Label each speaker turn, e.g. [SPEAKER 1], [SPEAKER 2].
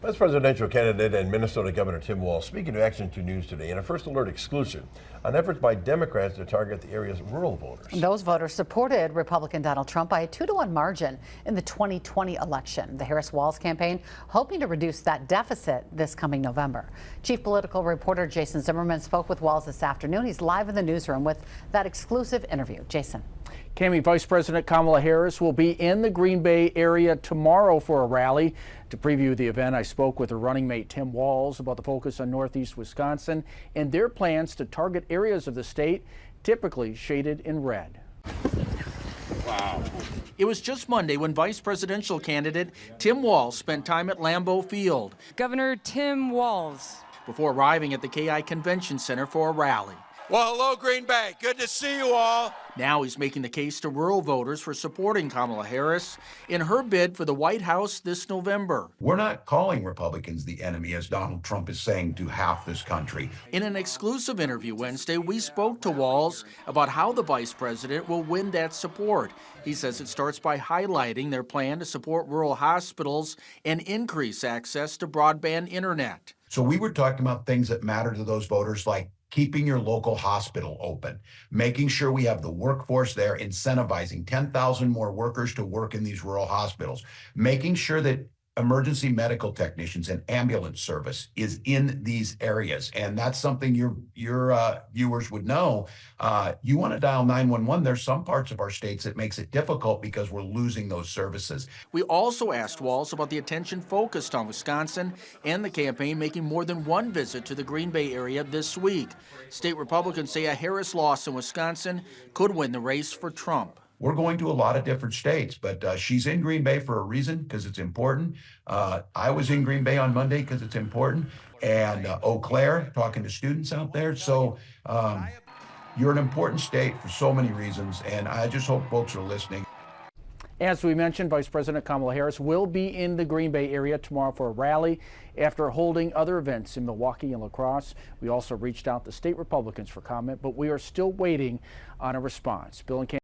[SPEAKER 1] Vice presidential candidate and Minnesota Governor Tim Walz speaking to Action 2 News today in a First Alert exclusive on efforts by Democrats to target the area's rural voters.
[SPEAKER 2] Those voters supported Republican Donald Trump by a 2-to-1 margin in the 2020 election. The Harris-Walz campaign hoping to reduce that deficit this coming November. Chief political reporter Jason Zimmerman spoke with Walz this afternoon. He's live in the newsroom with that exclusive interview. Jason.
[SPEAKER 3] Cami, Vice President Kamala Harris will be in the Green Bay area tomorrow for a rally. To preview the event, I spoke with her running mate Tim Walz about the focus on Northeast Wisconsin and their plans to target areas of the state typically shaded in red. Wow. It was just Monday when vice presidential candidate Tim Walz spent time at Lambeau Field.
[SPEAKER 4] Governor Tim Walz.
[SPEAKER 3] Before arriving at the KI Convention Center for a rally.
[SPEAKER 5] Well, hello, Green Bay. Good to see you all.
[SPEAKER 3] Now he's making the case to rural voters for supporting Kamala Harris in her bid for the White House this November.
[SPEAKER 6] We're not calling Republicans the enemy, as Donald Trump is saying to half this country.
[SPEAKER 3] In an exclusive interview Wednesday, we spoke to Walz about how the vice president will win that support. He says it starts by highlighting their plan to support rural hospitals and increase access to broadband internet.
[SPEAKER 6] So we were talking about things that matter to those voters, like keeping your local hospital open, making sure we have the workforce there, incentivizing 10,000 more workers to work in these rural hospitals, making sure that emergency medical technicians and ambulance service is in these areas. And that's something your viewers would know. You want to dial 911. There's some parts of our states that makes it difficult because we're losing those services.
[SPEAKER 3] We also asked Walz about the attention focused on Wisconsin and the campaign making more than one visit to the Green Bay area this week. State Republicans say a Harris loss in Wisconsin could win the race for Trump.
[SPEAKER 6] We're going to a lot of different states, but she's in Green Bay for a reason, because it's important. I was in Green Bay on Monday because it's important. And Eau Claire, talking to students out there. So you're an important state for so many reasons, and I just hope folks are listening.
[SPEAKER 3] As we mentioned, Vice President Kamala Harris will be in the Green Bay area tomorrow for a rally after holding other events in Milwaukee and La Crosse. We also reached out to state Republicans for comment, but we are still waiting on a response. Bill and Cam